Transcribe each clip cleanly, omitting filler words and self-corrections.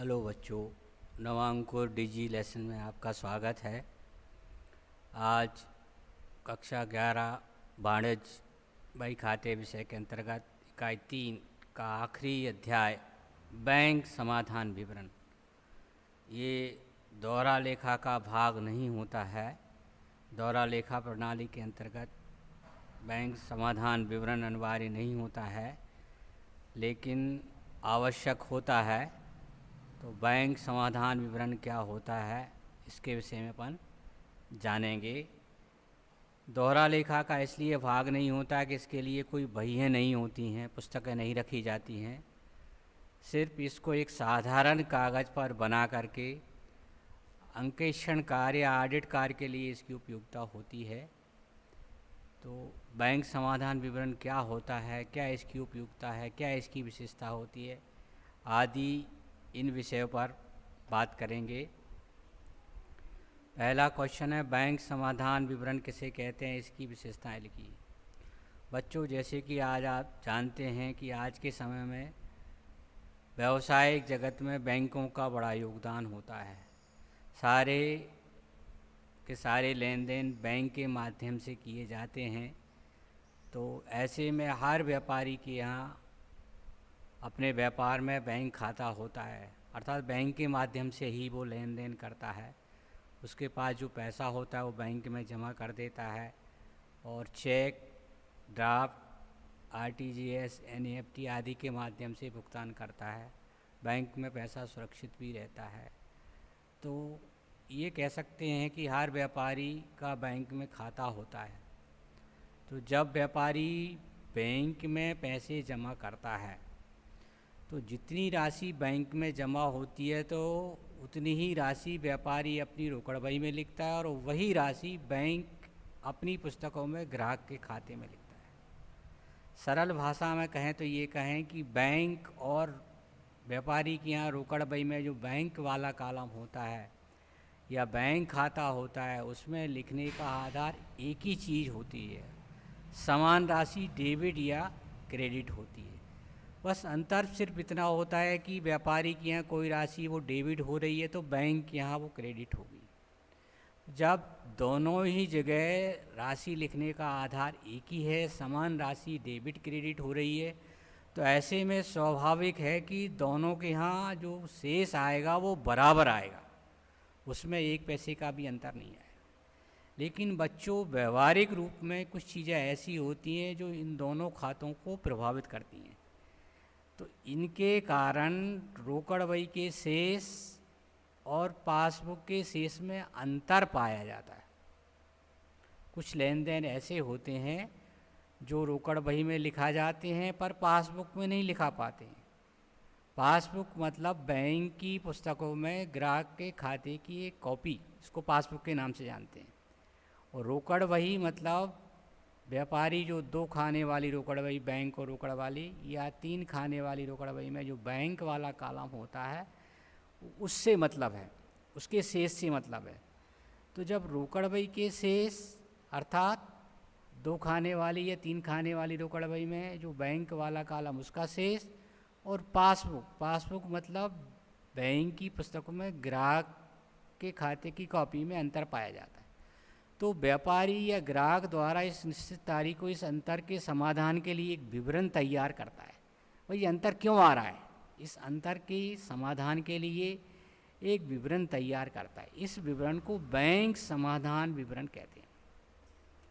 Hello बच्चों, नवांकुर डिजी lesson में आपका स्वागत है। आज कक्षा 11 वाणिज्य बही खाते विषय के अंतर्गत इकाई 3 का आखिरी अध्याय बैंक समाधान विवरण। ये दोहरा लेखा का भाग नहीं होता है। दोहरा लेखा प्रणाली के अंतर्गत बैंक समाधान विवरण अनिवार्य नहीं होता है, लेकिन आवश्यक होता है। तो बैंक समाधान विवरण क्या होता है इसके विषय में अपन जानेंगे। दोहरा लेखा का इसलिए भाग नहीं होता कि इसके लिए कोई बहियाँ नहीं होती हैं, पुस्तकें नहीं रखी जाती हैं। सिर्फ इसको एक साधारण कागज़ पर बना करके अंकेक्षण कार्य या ऑडिट कार्य के लिए इसकी उपयोगिता होती है। तो बैंक समाधान विवरण क्या होता है, क्या इसकी उपयोगिता है, क्या इसकी विशेषता होती है आदि इन विषयों पर बात करेंगे। पहला क्वेश्चन है, बैंक समाधान विवरण किसे कहते हैं, इसकी विशेषताएं लिखिए। बच्चों, जैसे कि आज आप जानते हैं कि आज के समय में व्यावसायिक जगत में बैंकों का बड़ा योगदान होता है। सारे के सारे लेन देन बैंक के माध्यम से किए जाते हैं। तो ऐसे में हर व्यापारी के यहाँ अपने व्यापार में बैंक खाता होता है, अर्थात बैंक के माध्यम से ही वो लेन देन करता है। उसके पास जो पैसा होता है वो बैंक में जमा कर देता है और चेक, ड्राफ्ट, आरटीजीएस, एनईएफटी आदि के माध्यम से भुगतान करता है। बैंक में पैसा सुरक्षित भी रहता है। तो ये कह सकते हैं कि हर व्यापारी का बैंक में खाता होता है। तो जब व्यापारी बैंक में पैसे जमा करता है तो जितनी राशि बैंक में जमा होती है तो उतनी ही राशि व्यापारी अपनी रोकड़ बही में लिखता है और वही राशि बैंक अपनी पुस्तकों में ग्राहक के खाते में लिखता है। सरल भाषा में कहें तो ये कहें कि बैंक और व्यापारी के यहाँ रोकड़ बही में जो बैंक वाला कॉलम होता है या बैंक खाता होता है, उसमें लिखने का आधार एक ही चीज़ होती है, समान राशि डेबिट या क्रेडिट होती है। बस अंतर सिर्फ इतना होता है कि व्यापारी के यहाँ कोई राशि वो डेबिट हो रही है तो बैंक के यहाँ वो क्रेडिट होगी। जब दोनों ही जगह राशि लिखने का आधार एक ही है, समान राशि डेबिट क्रेडिट हो रही है, तो ऐसे में स्वाभाविक है कि दोनों के यहाँ जो शेष आएगा वो बराबर आएगा, उसमें एक पैसे का भी अंतर नहीं आएगा। लेकिन बच्चों, व्यवहारिक रूप में कुछ चीज़ें ऐसी होती हैं जो इन दोनों खातों को प्रभावित करती हैं। तो इनके कारण रोकड़ बही के शेष और पासबुक के शेष में अंतर पाया जाता है। कुछ लेन देन ऐसे होते हैं जो रोकड़ बही में लिखा जाते हैं पर पासबुक में नहीं लिखा पाते हैं। पासबुक मतलब बैंक की पुस्तकों में ग्राहक के खाते की एक कॉपी, इसको पासबुक के नाम से जानते हैं। और रोकड़ बही मतलब व्यापारी जो 2 खाने वाली रोकड़ बही बैंक और रोकड़ वाली या 3 खाने वाली रोकड़ बही में जो बैंक वाला कॉलम होता है उससे मतलब है, उसके शेष से मतलब है। तो जब रोकड़ बही के शेष अर्थात 2 खाने वाली या 3 खाने वाली रोकड़ बही में जो बैंक वाला कॉलम उसका शेष और पासबुक मतलब बैंक की पुस्तकों में ग्राहक के खाते की कॉपी में अंतर पाया जाता है। तो व्यापारी या ग्राहक द्वारा इस निश्चित तारीख को इस अंतर के समाधान के लिए एक विवरण तैयार करता है। भाई अंतर क्यों आ रहा है, इस अंतर के समाधान के लिए एक विवरण तैयार करता है। इस विवरण को बैंक समाधान विवरण कहते हैं।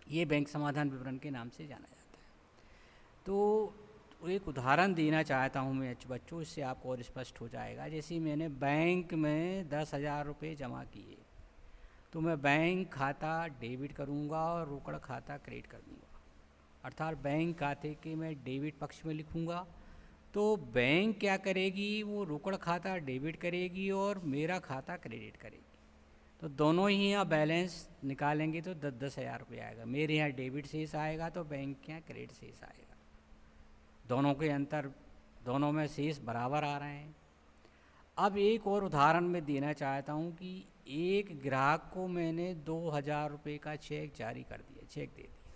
ये बैंक समाधान विवरण के नाम से जाना जाता है। तो एक उदाहरण देना चाहता हूँ मैं बच्चों, इससे आपको और स्पष्ट हो जाएगा। जैसे मैंने बैंक में 10,000 रुपये जमा किए तो मैं बैंक खाता डेबिट करूंगा और रोकड़ खाता क्रेडिट कर दूंगा। अर्थात बैंक खाते के मैं डेबिट पक्ष में लिखूंगा तो बैंक क्या करेगी, वो रोकड़ खाता डेबिट करेगी और मेरा खाता क्रेडिट करेगी। तो दोनों ही यहाँ बैलेंस निकालेंगे तो 10,000 रुपये आएगा। मेरे यहाँ डेबिट शेष आएगा तो बैंक के यहाँ क्रेडिट शेष आएगा। दोनों के अंतर, दोनों में शेष बराबर आ रहे हैं। अब एक और उदाहरण मैं देना चाहता हूँ कि एक ग्राहक को मैंने 2,000 रुपये का चेक जारी कर दिया, चेक दे दिया।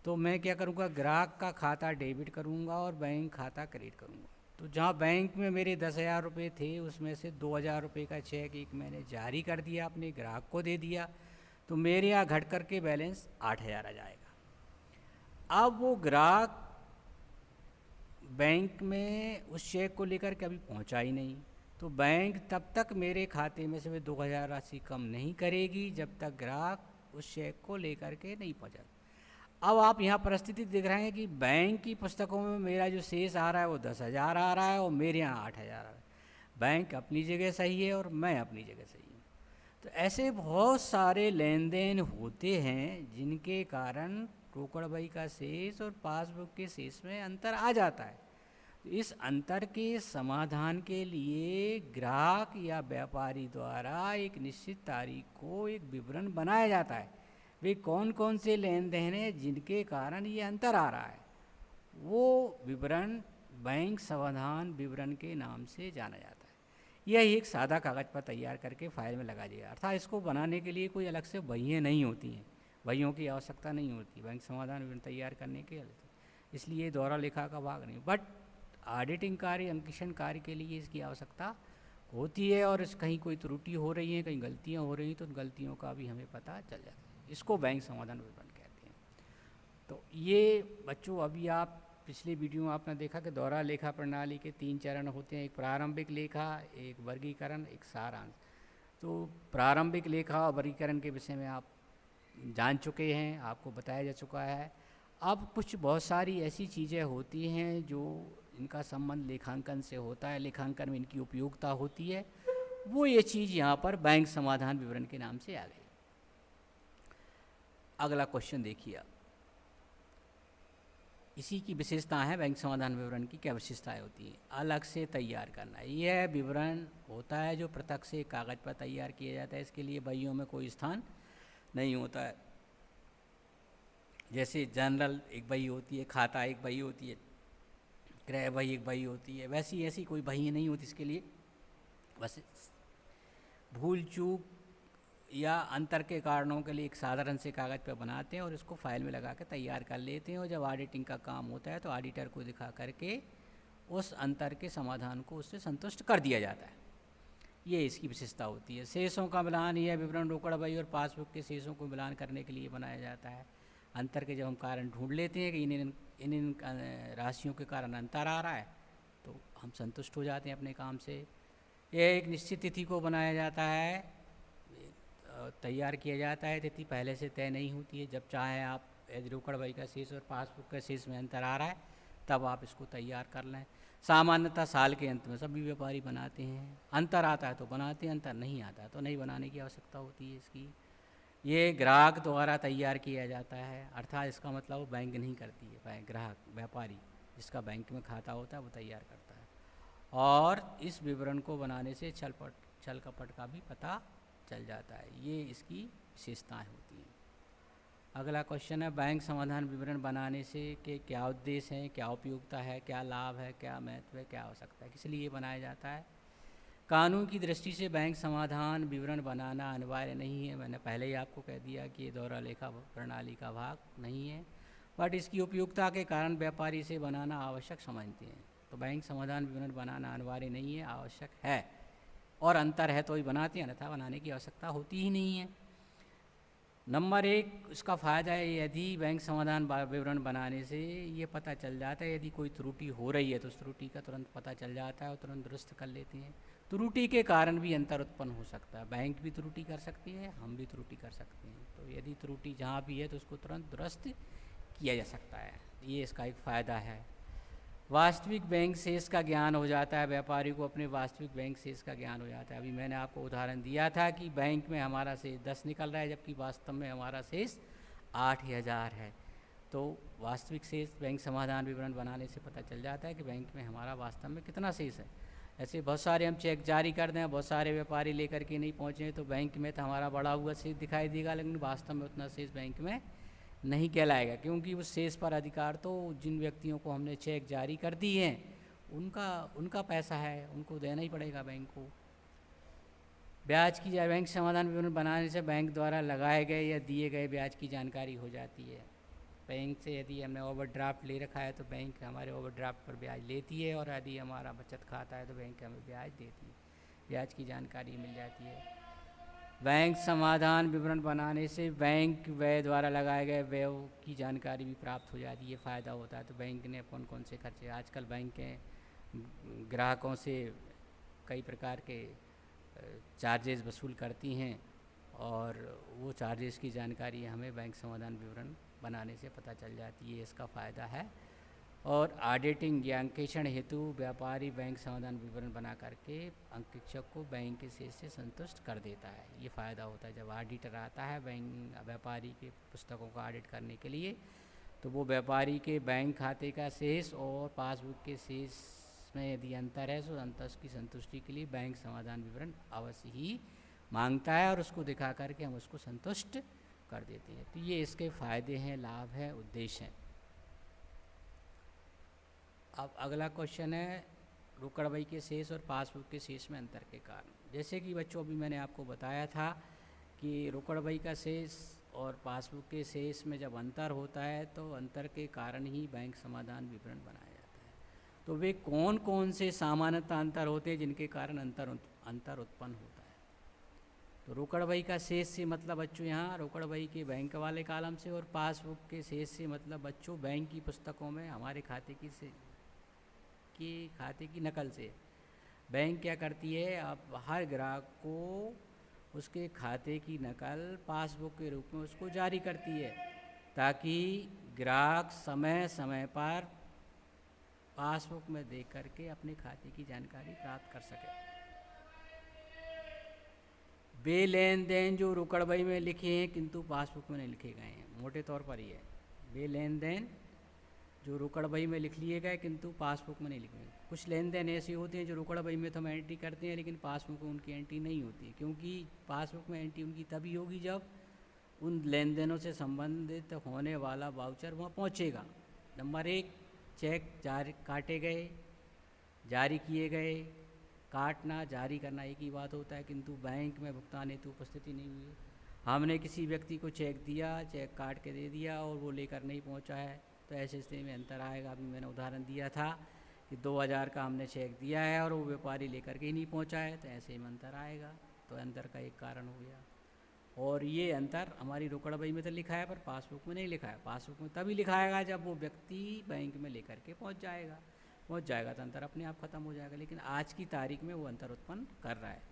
तो मैं क्या करूँगा, ग्राहक का खाता डेबिट करूँगा और बैंक खाता क्रेडिट करूँगा। तो जहाँ बैंक में मेरे 10,000 रुपये थे, उसमें से 2,000 रुपये का चेक एक मैंने जारी कर दिया, अपने ग्राहक को दे दिया, तो मेरे यहाँ घट करके बैलेंस 8,000 आ जाएगा। अब वो ग्राहक बैंक में उस चेक को लेकर कभी पहुंचा ही नहीं, तो बैंक तब तक मेरे खाते में से वे 2,000 राशि कम नहीं करेगी जब तक ग्राहक उस चेक को लेकर के नहीं पहुंचा। अब आप यहाँ परिस्थिति देख रहे हैं कि बैंक की पुस्तकों में मेरा जो शेष आ रहा है वो 10,000 आ रहा है और मेरे यहाँ 8,000 आ रहा है। बैंक अपनी जगह सही है और मैं अपनी जगह सही हूँ। तो ऐसे बहुत सारे लेन देन होते हैं जिनके कारण रोकड़ बही का शेष और पासबुक के शेष में अंतर आ जाता है। तो इस अंतर के समाधान के लिए ग्राहक या व्यापारी द्वारा एक निश्चित तारीख को एक विवरण बनाया जाता है। वे कौन कौन से लेन देन हैं जिनके कारण ये अंतर आ रहा है, वो विवरण बैंक समाधान विवरण के नाम से जाना जाता है। यह एक सादा कागज़ पर तैयार करके फाइल में लगा दिया, अर्थात इसको बनाने के लिए कोई अलग से बहियाँ नहीं होती हैं, बहियों की आवश्यकता नहीं होती बैंक समाधान विवरण तैयार करने के लिए, इसलिए दोहरा लेखा का भाग नहीं। बट ऑडिटिंग कार्य, अंकेक्षण कार्य के लिए इसकी आवश्यकता होती है, और इस कहीं कोई त्रुटि हो रही है, कहीं गलतियाँ हो रही हैं, तो उन गलतियों का भी हमें पता चल जाता है। इसको बैंक समाधान विवरण कहते हैं। तो ये बच्चों, अभी आप पिछले वीडियो में आपने देखा कि दोहरा लेखा प्रणाली के 3 चरण होते हैं, एक प्रारंभिक लेखा, एक वर्गीकरण, एक सारांश। तो प्रारंभिक लेखा और वर्गीकरण के विषय में आप जान चुके हैं, आपको बताया जा चुका है। अब कुछ बहुत सारी ऐसी चीज़ें होती हैं जो इनका संबंध लेखांकन से होता है, लेखांकन में इनकी उपयोगिता होती है, वो ये चीज़ यहाँ पर बैंक समाधान विवरण के नाम से आ गई। अगला क्वेश्चन देखिए आप, इसी की विशेषताएं हैं बैंक समाधान विवरण की। क्या विशेषताएं होती हैं? अलग से तैयार करना, यह विवरण होता है जो पृथक से कागज़ पर तैयार किया जाता है, इसके लिए बहियों में कोई स्थान नहीं होता है। जैसे जनरल एक बही होती है, खाता एक बही होती है, क्रय बही एक बही होती है, वैसी ऐसी कोई बही नहीं होती इसके लिए। बस भूल चूक या अंतर के कारणों के लिए एक साधारण से कागज़ पर बनाते हैं और इसको फाइल में लगा के तैयार कर लेते हैं, और जब ऑडिटिंग का काम होता है तो ऑडिटर को दिखा करके उस अंतर के समाधान को उससे संतुष्ट कर दिया जाता है। ये इसकी विशेषता होती है। शेषों का मिलान, यह विवरण रोकड़ बही और पासबुक के शेषों को मिलान करने के लिए बनाया जाता है। अंतर के जब हम कारण ढूंढ लेते हैं कि इन राशियों के कारण अंतर आ रहा है, तो हम संतुष्ट हो जाते हैं अपने काम से। यह एक निश्चित तिथि को बनाया जाता है, तैयार किया जाता है। तिथि पहले से तय नहीं होती है, जब चाहे आप यदि रोकड़ बही का शेष और पासबुक का शेष में अंतर आ रहा है तब आप इसको तैयार कर लें। सामान्यतः साल के अंत में सभी व्यापारी बनाते हैं, अंतर आता है तो बनाते हैं, अंतर नहीं आता है तो नहीं बनाने की आवश्यकता होती है इसकी। ये ग्राहक द्वारा तैयार किया जाता है, अर्थात इसका मतलब वो बैंक नहीं करती है, बैंक ग्राहक व्यापारी जिसका बैंक में खाता होता है वो तैयार करता है। और इस विवरण को बनाने से छल कपट का भी पता चल जाता है। ये इसकी विशेषताएं होती हैं। अगला क्वेश्चन है, बैंक समाधान विवरण बनाने से के क्या उद्देश्य हैं, क्या उपयोगिता है, क्या लाभ है, क्या महत्व है, क्या आवश्यकता है, किस लिए बनाया जाता है? कानून की दृष्टि से बैंक समाधान विवरण बनाना अनिवार्य नहीं है। मैंने पहले ही आपको कह दिया कि ये दोहरा लेखा प्रणाली का भाग नहीं है, बट इसकी उपयोगिता के कारण व्यापारी इसे बनाना आवश्यक समझते हैं। तो बैंक समाधान विवरण बनाना अनिवार्य नहीं है, आवश्यक है, और अंतर है तो ही बनाते हैं, अन्यथा बनाने की आवश्यकता होती ही नहीं है। नंबर 1, इसका फ़ायदा है, यदि बैंक समाधान विवरण बनाने से ये पता चल जाता है यदि कोई त्रुटि हो रही है तो उस त्रुटि का तुरंत पता चल जाता है और तुरंत दुरुस्त कर लेते हैं। त्रुटि के कारण भी अंतर उत्पन्न हो सकता है, बैंक भी त्रुटि कर सकती है, हम भी त्रुटि कर सकते हैं। तो यदि त्रुटि जहाँ भी है तो उसको तुरंत दुरुस्त किया जा सकता है, ये इसका एक फ़ायदा है। वास्तविक बैंक शेष का ज्ञान हो जाता है, व्यापारी को अपने वास्तविक बैंक शेष का ज्ञान हो जाता है। अभी मैंने आपको उदाहरण दिया था कि बैंक में हमारा शेष 10 निकल रहा है जबकि वास्तव में हमारा शेष 8,000 है। तो वास्तविक शेष बैंक समाधान विवरण बनाने से पता चल जाता है कि बैंक में हमारा वास्तव में कितना शेष है। ऐसे बहुत सारे हम चेक जारी कर दें, बहुत सारे व्यापारी लेकर के नहीं पहुँचे तो बैंक में तो हमारा बढ़ा हुआ शेष दिखाई देगा, लेकिन वास्तव में उतना शेष बैंक में नहीं कहलाएगा, क्योंकि उस शेष पर अधिकार तो जिन व्यक्तियों को हमने चेक जारी कर दी हैं उनका पैसा है, उनको देना ही पड़ेगा बैंक को। ब्याज की बैंक समाधान विवरण बनाने से बैंक द्वारा लगाए गए या दिए गए ब्याज की जानकारी हो जाती है। बैंक से यदि हमने ओवरड्राफ्ट ले रखा है तो बैंक हमारे ओवरड्राफ्ट पर ब्याज लेती है, और यदि हमारा बचत खाता है तो बैंक हमें ब्याज देती है। ब्याज की जानकारी मिल जाती है। बैंक समाधान विवरण बनाने से बैंक व्यय द्वारा लगाए गए व्यय की जानकारी भी प्राप्त हो जाती है, फ़ायदा होता है। तो बैंक ने कौन कौन से खर्चे, आजकल बैंकें ग्राहकों से कई प्रकार के चार्जेस वसूल करती हैं, और वो चार्जेस की जानकारी हमें बैंक समाधान विवरण बनाने से पता चल जाती है, इसका फ़ायदा है। और ऑडिटिंग या अंकेक्षण हेतु व्यापारी बैंक समाधान विवरण बना करके अंकेक्षक को बैंक के शेष से संतुष्ट कर देता है। ये फ़ायदा होता है जब ऑडिटर आता है बैंक व्यापारी के पुस्तकों का ऑडिट करने के लिए, तो वो व्यापारी के बैंक खाते का शेष और पासबुक के शेष में यदि अंतर है तो अंतर की संतुष्टि के लिए बैंक समाधान विवरण अवश्य ही मांगता है, और उसको दिखा करके हम उसको संतुष्ट कर देते हैं। तो ये इसके फ़ायदे हैं, लाभ हैं, उद्देश्य हैं। अब अगला क्वेश्चन है रोकड़ बही के शेष और पासबुक के शेष में अंतर के कारण। जैसे कि बच्चों अभी मैंने आपको बताया था कि रोकड़ बही का शेष और पासबुक के शेष में जब अंतर होता है तो अंतर के कारण ही बैंक समाधान विवरण बनाया जाता है। तो वे कौन कौन से सामान्यतः अंतर होते हैं जिनके कारण अंतर उत्पन्न होता है। तो रोकड़ बही का शेष से मतलब बच्चों यहाँ रोकड़ बही के बैंक वाले कॉलम से, और पासबुक के शेष से मतलब बच्चों बैंक की पुस्तकों में हमारे खाते की नकल से। बैंक क्या करती है, अब हर ग्राहक को उसके खाते की नकल पासबुक के रूप में उसको जारी करती है, ताकि ग्राहक समय समय पर पासबुक में देख करके अपने खाते की जानकारी प्राप्त कर सके। वे लेन देन जो रोकड़ बही में लिखे हैं किंतु पासबुक में नहीं लिखे गए हैं, मोटे तौर पर ही है। वे लेन देन जो रोकड़ बही में लिख लिए गए किंतु पासबुक में नहीं लिखे गए। कुछ लेन देन ऐसी होती हैं जो रोकड़ बही में तो हम एंट्री करते हैं, लेकिन पासबुक में उनकी एंट्री नहीं होती, क्योंकि पासबुक में एंट्री उनकी तभी होगी जब उन लेन देनों से संबंधित होने वाला वाउचर वहाँ पहुँचेगा। नंबर 1, चेक काटे गए, जारी किए गए। काटना जारी करना एक ही बात होता है, किंतु बैंक में भुगतान हेतु उपस्थिति नहीं हुई। हमने किसी व्यक्ति को चेक दिया, चेक काट के दे दिया और वो लेकर नहीं पहुंचा है, तो ऐसे स्थिति में अंतर आएगा। अभी मैंने उदाहरण दिया था कि 2000 का हमने चेक दिया है और वो व्यापारी लेकर के ही नहीं पहुंचा है, तो ऐसे में अंतर आएगा। तो अंतर का एक कारण हो गया। और ये अंतर हमारी रोकड़ बही में तो लिखा है पर पासबुक में नहीं लिखा है। पासबुक में तभी लिखाएगा जब वो व्यक्ति बैंक में लेकर के पहुँच जाएगा तो अंतर अपने आप ख़त्म हो जाएगा। लेकिन आज की तारीख में वो अंतर उत्पन्न कर रहा है।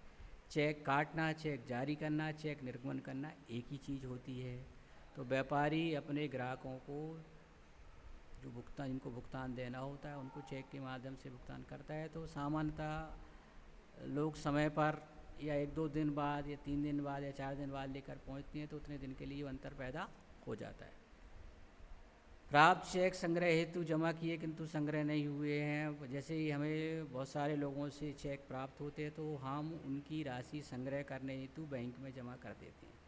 चेक काटना, चेक जारी करना, चेक निर्गमन करना एक ही चीज़ होती है। तो व्यापारी अपने ग्राहकों को जिनको भुगतान देना होता है उनको चेक के माध्यम से भुगतान करता है। तो सामान्यतः लोग समय पर या 1-2 दिन बाद या 3 दिन बाद या 4 दिन बाद लेकर पहुँचते हैं, तो उतने दिन के लिए अंतर पैदा हो जाता है। प्राप्त चेक संग्रह हेतु जमा किए किंतु संग्रह नहीं हुए हैं। जैसे ही हमें बहुत सारे लोगों से चेक प्राप्त होते हैं तो हम उनकी राशि संग्रह करने हेतु बैंक में जमा कर देते हैं।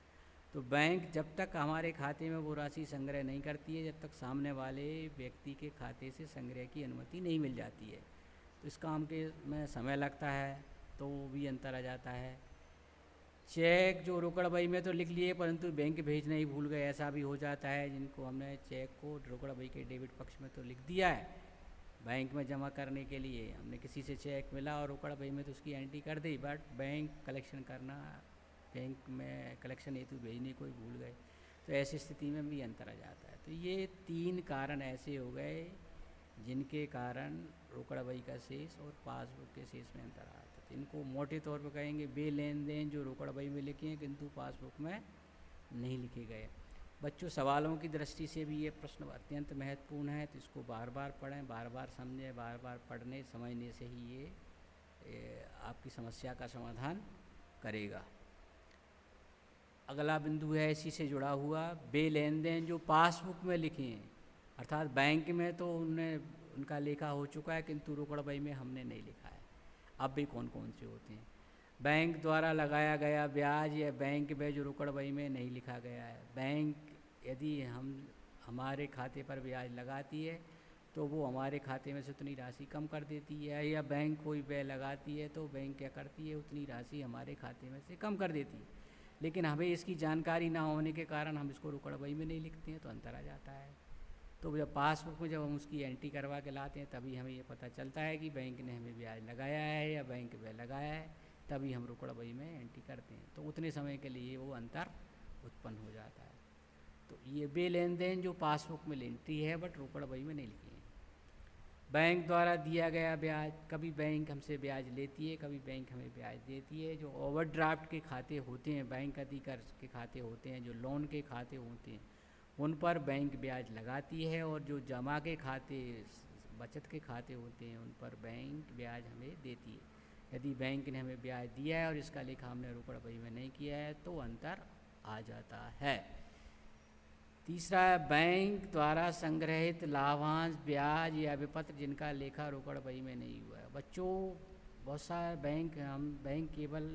तो बैंक जब तक हमारे खाते में वो राशि संग्रह नहीं करती है, जब तक सामने वाले व्यक्ति के खाते से संग्रह की अनुमति नहीं मिल जाती है, तो इस काम के में समय लगता है, तो वो भी अंतर आ जाता है। चेक जो रोकड़ बही में तो लिख लिए परंतु बैंक भेजना ही भूल गए, ऐसा भी हो जाता है। जिनको हमने चेक को रोकड़ बही के डेबिट पक्ष में तो लिख दिया है, बैंक में जमा करने के लिए हमने किसी से चेक मिला और रोकड़ बही में तो उसकी एंट्री कर दी, बट बैंक में कलेक्शन हेतु भेजने को ही भूल गए, तो ऐसी स्थिति में भी अंतर आ जाता है। तो ये 3 कारण ऐसे हो गए जिनके कारण रोकड़ बही का शेष और पासबुक के शेष में अंतर आता है। तो इनको मोटे तौर पर कहेंगे वे लेन देन जो रोकड़ बही में लिखे हैं किंतु पासबुक में नहीं लिखे गए। बच्चों, सवालों की दृष्टि से भी ये प्रश्न अत्यंत महत्वपूर्ण है, तो इसको बार बार पढ़ें, बार बार समझें। बार बार पढ़ने समझने से ही ये आपकी समस्या का समाधान करेगा। अगला बिंदु है इसी से जुड़ा हुआ, वे लेन देन जो पासबुक में लिखे हैं, अर्थात बैंक में तो उनका लेखा हो चुका है किंतु रोकड़ बही में हमने नहीं लिखा है। अब भी कौन कौन से होते हैं? बैंक द्वारा लगाया गया ब्याज या बैंक व्यय जो रोकड़ बही में नहीं लिखा गया है। बैंक यदि हमारे खाते पर ब्याज लगाती है तो वो हमारे खाते में से उतनी राशि कम कर देती है, या बैंक कोई व्यय लगाती है तो बैंक क्या करती है, उतनी राशि हमारे खाते में से कम कर देती है। लेकिन हमें इसकी जानकारी ना होने के कारण हम इसको रोकड़ बही में नहीं लिखते हैं, तो अंतर आ जाता है। तो जब पासबुक में जब हम उसकी एंट्री करवा के लाते हैं तभी हमें ये पता चलता है कि बैंक ने हमें ब्याज लगाया है या बैंक में लगाया है, तभी हम रोकड़ बही में एंट्री करते हैं। तो उतने समय के लिए वो अंतर उत्पन्न हो जाता है। तो ये वे लेन देन जो पासबुक में एंट्री है बट रोकड़ बही में नहीं लिखी है। बैंक द्वारा दिया गया ब्याज, कभी बैंक हमसे ब्याज लेती है, कभी बैंक हमें ब्याज देती है। जो ओवरड्राफ्ट के खाते होते हैं, बैंक अधिकार के खाते होते हैं, जो लोन के खाते होते हैं, उन पर बैंक ब्याज लगाती है, और जो जमा के खाते, बचत के खाते होते हैं, उन पर बैंक ब्याज हमें देती है। यदि बैंक ने हमें ब्याज दिया है और इसका लेखा हमने रोकड़ बही में नहीं किया है तो अंतर आ जाता है। तीसरा है बैंक द्वारा संग्रहित लाभांश, ब्याज या विपत्र जिनका लेखा रोकड़ बही में नहीं हुआ है। बच्चों, बहुत सारे बैंक केवल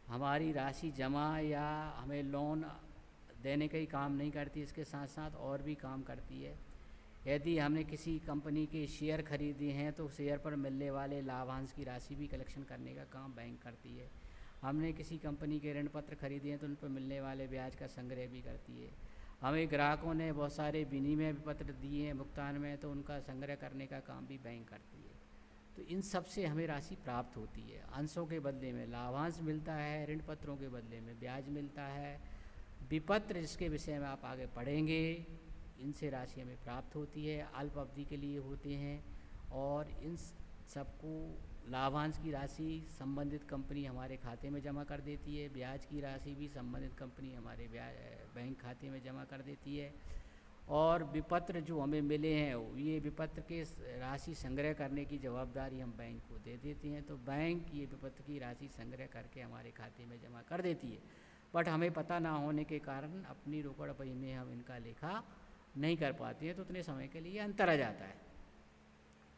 हमारी राशि जमा या हमें लोन देने का ही काम नहीं करती, इसके साथ साथ और भी काम करती है। यदि हमने किसी कंपनी के शेयर खरीदे हैं तो शेयर पर मिलने वाले लाभांश की राशि भी कलेक्शन करने का काम बैंक करती है। हमने किसी कंपनी के ऋण पत्र खरीदे हैं तो उन पर मिलने वाले ब्याज का संग्रह भी करती है। हमें ग्राहकों ने बहुत सारे विनिमय पत्र दिए हैं भुगतान में, तो उनका संग्रह करने का काम भी बैंक करती है। तो इन सब से हमें राशि प्राप्त होती है। अंशों के बदले में लाभांश मिलता है, ऋण पत्रों के बदले में ब्याज मिलता है, विपत्र जिसके विषय में आप आगे पढ़ेंगे, इनसे राशि हमें प्राप्त होती है, अल्प अवधि के लिए होते हैं। और इन सबको लाभांश की राशि संबंधित कंपनी हमारे खाते में जमा कर देती है, ब्याज की राशि भी संबंधित कंपनी हमारे बैंक खाते में जमा कर देती है। और विपत्र जो हमें मिले हैं, ये विपत्र के राशि संग्रह करने की जवाबदारी हम बैंक को दे देते हैं। तो बैंक ये विपत्र की राशि संग्रह करके हमारे खाते में जमा कर देती है, बट हमें पता ना होने के कारण अपनी रोकड़ बही में हम इनका लेखा नहीं कर पाते हैं, तो उतने समय के लिए अंतर आ जाता है।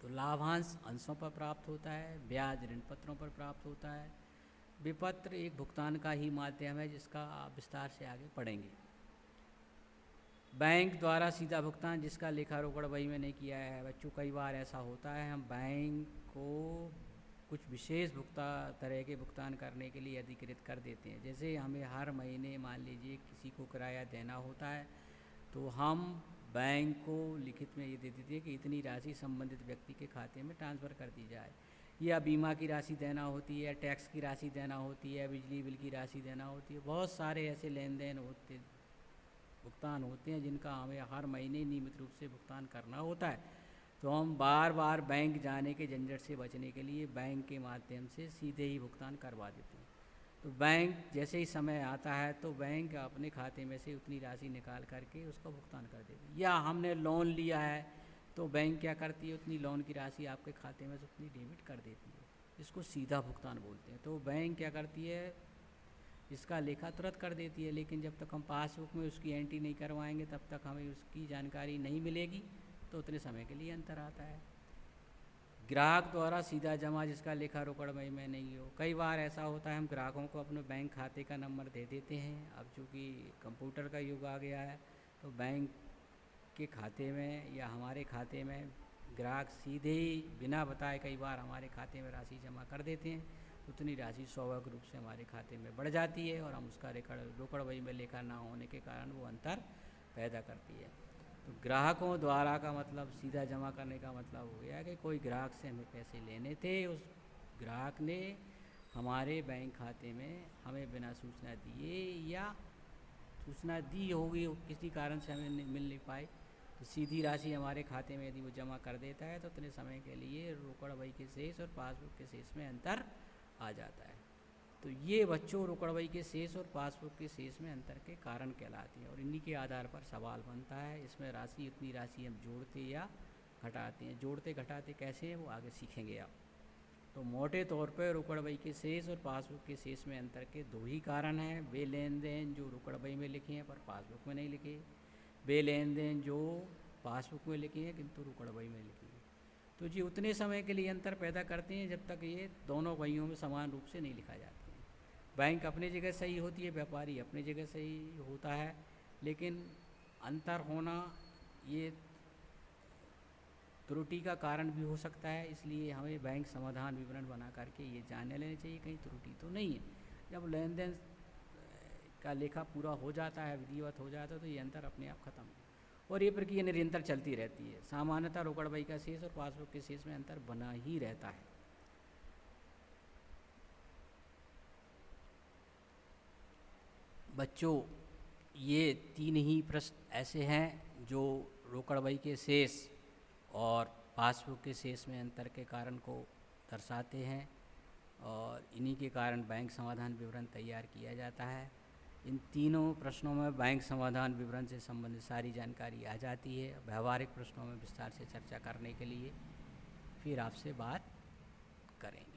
तो लाभांश अंशों पर प्राप्त होता है, ब्याज ऋण पत्रों पर प्राप्त होता है, विपत्र एक भुगतान का ही माध्यम है जिसका आप विस्तार से आगे पढ़ेंगे। बैंक द्वारा सीधा भुगतान जिसका लेखा रोकड़ बही में नहीं किया है। बच्चों, कई बार ऐसा होता है हम बैंक को कुछ विशेष तरह के भुगतान करने के लिए अधिकृत कर देते हैं। जैसे हमें हर महीने मान लीजिए किसी को किराया देना होता है, तो हम बैंक को लिखित में ये दे देते हैं कि इतनी राशि संबंधित व्यक्ति के खाते में ट्रांसफ़र कर दी जाए, या बीमा की राशि देना होती है, टैक्स की राशि देना होती है, बिजली बिल की राशि देना होती है। बहुत सारे ऐसे लेन देन होते, भुगतान होते हैं जिनका हमें हर महीने नियमित रूप से भुगतान करना होता है। तो हम बार बार बैंक जाने के झंझट से बचने के लिए बैंक के माध्यम से सीधे ही भुगतान करवा देते हैं। तो बैंक जैसे ही समय आता है तो बैंक अपने खाते में से उतनी राशि निकाल करके उसका भुगतान कर देती है। या हमने लोन लिया है तो बैंक क्या करती है, उतनी लोन की राशि आपके खाते में से उतनी डेबिट कर देती है। इसको सीधा भुगतान बोलते हैं। तो बैंक क्या करती है, इसका लेखा तुरंत कर देती है, लेकिन जब तक हम पासबुक में उसकी एंट्री नहीं करवाएंगे तब तक हमें उसकी जानकारी नहीं मिलेगी, तो उतने समय के लिए अंतर आता है। ग्राहक द्वारा सीधा जमा जिसका लेखा रोकड़ बही में नहीं हो। कई बार ऐसा होता है हम ग्राहकों को अपने बैंक खाते का नंबर दे देते हैं। अब चूँकि कंप्यूटर का युग आ गया है तो बैंक के खाते में या हमारे खाते में ग्राहक सीधे ही बिना बताए कई बार हमारे खाते में राशि जमा कर देते हैं। उतनी राशि स्वाभाविक रूप से हमारे खाते में बढ़ जाती है और हम उसका रोकड़ बही में लेखा ना होने के कारण वो अंतर पैदा करती है। तो ग्राहकों द्वारा का मतलब सीधा जमा करने का मतलब हो गया कि कोई ग्राहक से हमें पैसे लेने थे, उस ग्राहक ने हमारे बैंक खाते में हमें बिना सूचना दिए या सूचना दी होगी किसी कारण से हमें मिल नहीं पाई, तो सीधी राशि हमारे खाते में यदि वो जमा कर देता है तो उतने समय के लिए रोकड़ बही के शेष और पासबुक के शेष में अंतर आ जाता है। तो ये बच्चों रोकड़ बही के शेष और पासबुक के शेष में अंतर के कारण कहलाती हैं, और इन्हीं के आधार पर सवाल बनता है। इसमें राशि उतनी राशि हम जोड़ते या घटाते हैं, जोड़ते घटाते कैसे हैं वो आगे सीखेंगे आप। तो मोटे तौर पर रोकड़ बही के शेष और पासबुक के शेष में अंतर के दो ही कारण हैं। वे लेन देन जो रोकड़ बही में लिखे हैं पर पासबुक में नहीं लिखे, वे लेन देन जो पासबुक में लिखे हैं किंतु रोकड़ बही में लिखे हैं। तो जी उतने समय के लिए अंतर पैदा करते हैं जब तक ये दोनों बहियों में समान रूप से नहीं लिखा जाता। बैंक अपनी जगह सही होती है, व्यापारी अपनी जगह सही होता है, लेकिन अंतर होना ये त्रुटि का कारण भी हो सकता है। इसलिए हमें बैंक समाधान विवरण बना करके ये जान लेना चाहिए कहीं त्रुटि तो नहीं है। जब लेन देन का लेखा पूरा हो जाता है, विधिवत हो जाता है, तो ये अंतर अपने आप खत्म और ये प्रक्रिया निरंतर चलती रहती है। सामान्यतः रोकड़ बही का शेष और पासबुक के शेष में अंतर बना ही रहता है। बच्चों, ये 3 ही प्रश्न ऐसे हैं जो रोकड़ बही के शेष और पासबुक के शेष में अंतर के कारण को दर्शाते हैं, और इन्हीं के कारण बैंक समाधान विवरण तैयार किया जाता है। इन तीनों प्रश्नों में बैंक समाधान विवरण से संबंधित सारी जानकारी आ जाती है। व्यवहारिक प्रश्नों में विस्तार से चर्चा करने के लिए फिर आपसे बात करेंगे।